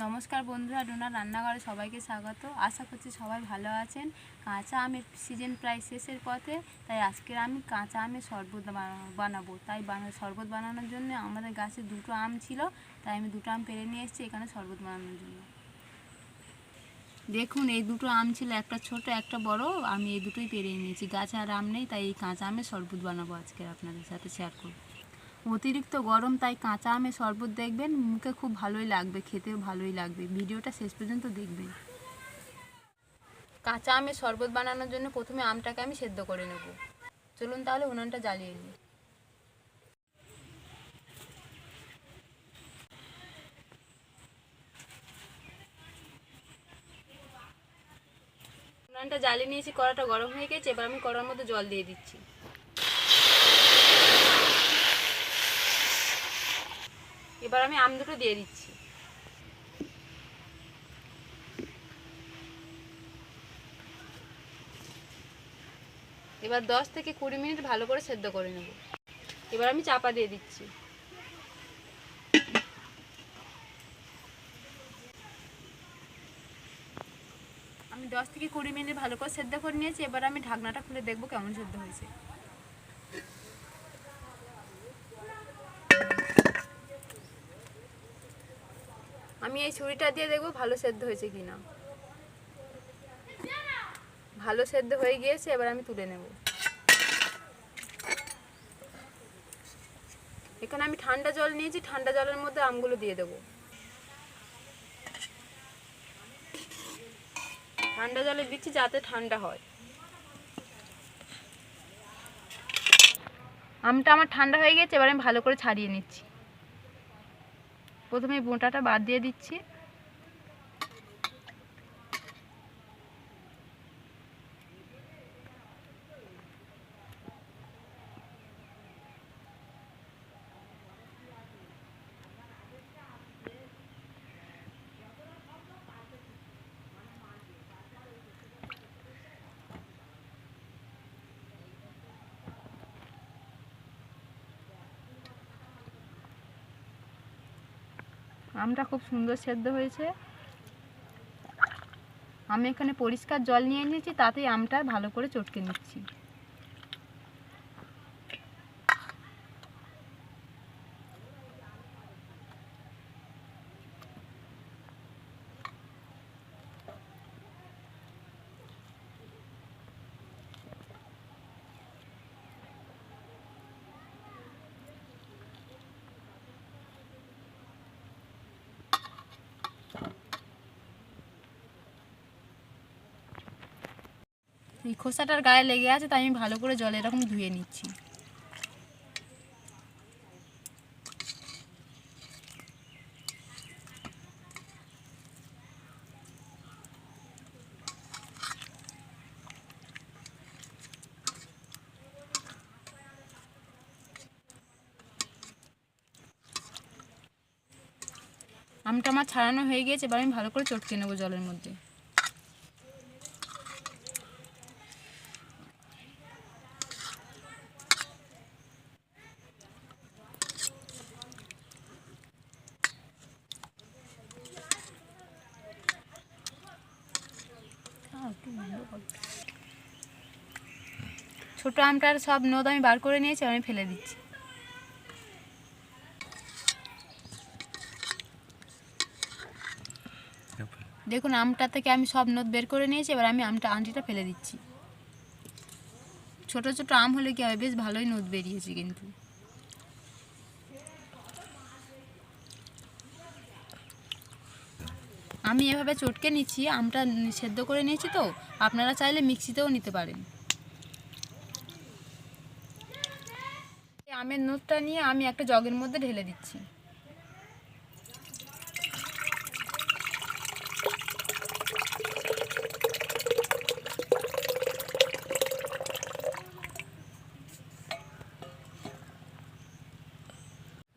নমস্কার বন্ধুরা, ডোনার রান্নাঘরে সবাইকে স্বাগত। আশা করছি সবাই ভালো আছেন। কাঁচা আমের সিজন প্রায় শেষের পথে, তাই আজকে আমি কাঁচা আমের শরবত বানাবো। তাই শরবত বানানোর জন্য আমাদের গাছে দুটো আম ছিল, তাই আমি দুটো আম পেড়ে নিয়ে এসেছি এখানে শরবত বানানোর জন্য। দেখুন, এই দুটো আম ছিল, একটা ছোট একটা বড়। আমি এই দুটোই পেড়ে নিয়েছি। গাছে আর আম নেই, তাই এই কাঁচা আমের শরবত বানাবো আজকে আপনাদের সাথে শেয়ার করব। অতিরিক্ত গরম, তাই কাঁচা আমের শরবত দেখবেন, মুখে খুব ভালোই লাগবে, খেতেও ভালোই লাগবে। ভিডিওটা শেষ পর্যন্ত দেখবেন। কাঁচা আমের শরবত বানানোর জন্য প্রথমে আমটাকে আমি সেদ্ধ করে নেব। চলুন তাহলে উনানটা জ্বালিয়ে নিই। উনানটা জ্বালিয়ে নিয়েছি, কড়াটা গরম হয়ে গেছে। এবার আমি কড়ার মধ্যে জল দিয়ে দিচ্ছি। এবার আমি আম দুটো দিয়ে দিচ্ছি। এবার 10 থেকে 20 মিনিট ভালো করে সেদ্ধ করে নেব। এবার আমি চাপা দিয়ে দিচ্ছি। আমি 10 থেকে 20 মিনিট ভালো করে সেদ্ধ করে নিয়েছি। এবার আমি ঢাকনাটা খুলে দেখবো কেমন সেদ্ধ হয়েছে। আমি এই ছুরিটা দিয়ে দেখবো ভালো সেদ্ধ হয়েছে কিনা। ভালো সেদ্ধ হয়ে গিয়েছে, এবার আমি তুলে নেব। এখানে আমি ঠান্ডা জল নিয়েছি, ঠান্ডা জলের মধ্যে আমগুলো দিয়ে দেবো। ঠান্ডা জলে দিচ্ছি যাতে ঠান্ডা হয়। আমটা আমার ঠান্ডা হয়ে গেছে, এবার আমি ভালো করে ছাড়িয়ে নিচ্ছি। প্রথমে বোঁটাটা বাদ দিয়ে দিচ্ছি। আমটা খুব সুন্দর সেদ্ধ হয়েছে। আমি এখানে পরিষ্কার জল নিয়ে নিয়েছি, তাতেই আমটা ভালো করে চটকে নিচ্ছি। এই খোসাটার গায়ে লেগে আছে, তাই আমি ভালো করে জলে এরকম ধুয়ে নিচ্ছি। আমটা আমার ছাড়ানো হয়ে গিয়েছে, এবার আমি ভালো করে চটকে নেবো জলের মধ্যে। ছোট আমটার সব নোদ আমি বার করে নিয়েছি, আমি ফেলে দিচ্ছি। দেখুন, আমটা থেকে আমি সব নোদ বের করে নিয়েছি। এবার আমি আঁটিটা ফেলে দিচ্ছি। ছোট ছোট আম হলে কি হবে, বেশ ভালোই নোদ বেরিয়েছে। কিন্তু আমি এভাবে চটকে নিচ্ছি। আমটা সেদ্ধ করে নিয়েছি, তো আপনারা চাইলে মিক্সিতেও নিতে পারেন। আমের নোদটা নিয়ে আমি একটা জগের মধ্যে ঢেলে দিচ্ছি।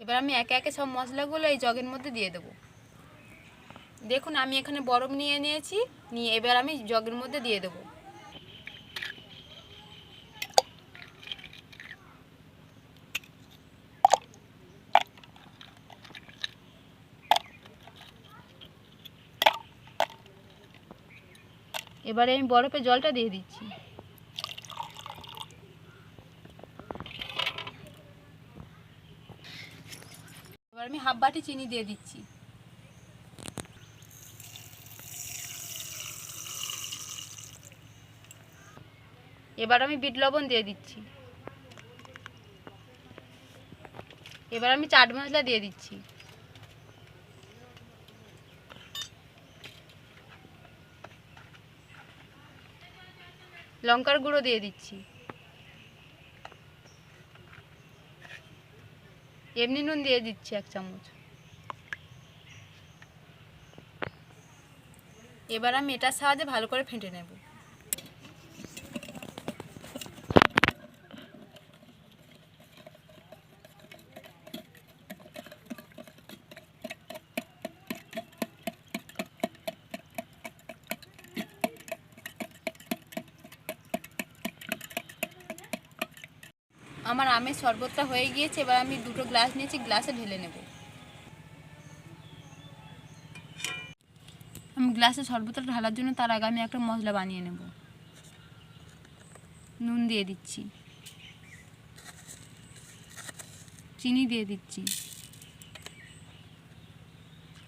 এবার আমি একে একে সব মশলাগুলো এই জগের মধ্যে দিয়ে দেবো। দেখুন, আমি এখানে বরফ নিয়ে নিয়েছি, নিয়ে এবার আমি জগের মধ্যে দিয়ে দেবো। এবারে আমি বরফের জলটা দিয়ে দিচ্ছি। এবার আমি হাফ বাটি চিনি দিয়ে দিচ্ছি। এবার আমি বিট লবণ দিয়ে দিচ্ছি। এবার আমি চাট মশলা দিয়ে দিচ্ছি। লঙ্কার গুঁড়ো দিয়ে দিচ্ছি। এমনি নুন দিয়ে দিচ্ছি 1 চামচ। এবার আমি এটার সাহায্যে ভালো করে ফেটে নেব। আমার আমের শরবতটা হয়ে গিয়েছে। এবার আমি 2টো গ্লাস নিয়েছি, গ্লাসে ঢেলে নেব। আমি গ্লাসে শরবতটা ঢালার জন্য তার আগে আমি একটা মশলা বানিয়ে নেব। নুন দিয়ে দিচ্ছি, চিনি দিয়ে দিচ্ছি,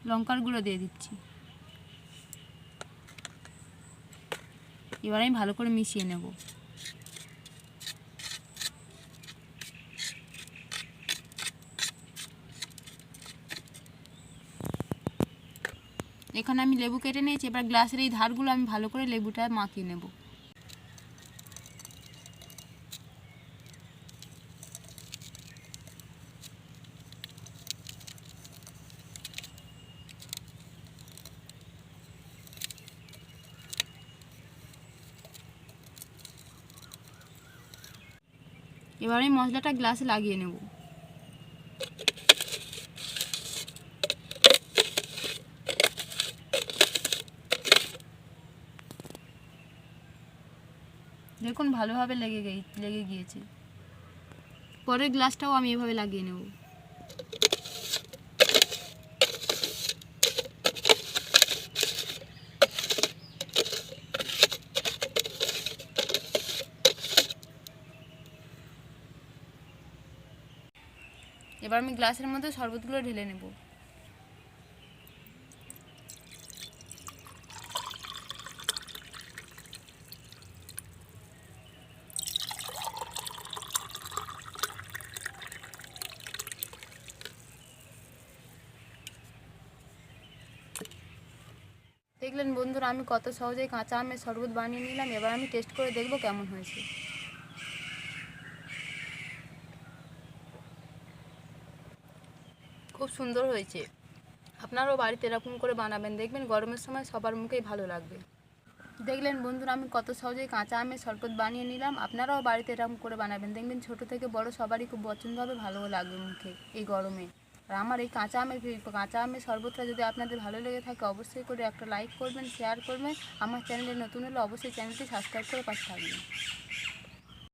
লঙ্কার গুঁড়ো দিয়ে দিচ্ছি। এবার আমি ভালো করে মিশিয়ে নেব। এখানে আমি লেবু কেটে নিয়েছি। এবার গ্লাসের এই ধারগুলো আমি ভালো করে লেবুটা মাখিয়ে নেব। এবার আমি মশলাটা গ্লাসে লাগিয়ে নেব। দেখুন ভালোভাবে লেগে গিয়েছে। পরের গ্লাসটাও আমি এভাবে লাগিয়ে নেব। এবার আমি গ্লাসের মধ্যে শরবতগুলো ঢেলে নেব। দেখলেন বন্ধুরা, আমি কত সহজেই কাঁচা আমের শরবত বানিয়ে নিলাম। এবার আমি টেস্ট করে দেখব কেমন হয়েছে। খুব সুন্দর হয়েছে। আপনারাও বাড়িতে এরকম করে বানাবেন, দেখবেন গরমের সময় সবার মুখেই ভালো লাগবে। দেখলেন বন্ধুরা, আমি কত সহজেই কাঁচা আমের শরবত বানিয়ে নিলাম। আপনারাও বাড়িতে এরকম করে বানাবেন, দেখবেন ছোট থেকে বড় সবারই খুব পছন্দ হবে, ভালো লাগবে মুখে এই গরমে। আর আমার এই কাঁচা আমের শরবতটা যদি আপনাদের ভালো লেগে থাকে, অবশ্যই করে একটা লাইক করবেন, শেয়ার করবেন। আমার চ্যানেলে নতুন হলে অবশ্যই চ্যানেলটি সাবস্ক্রাইব করে পাশে থাকবেন।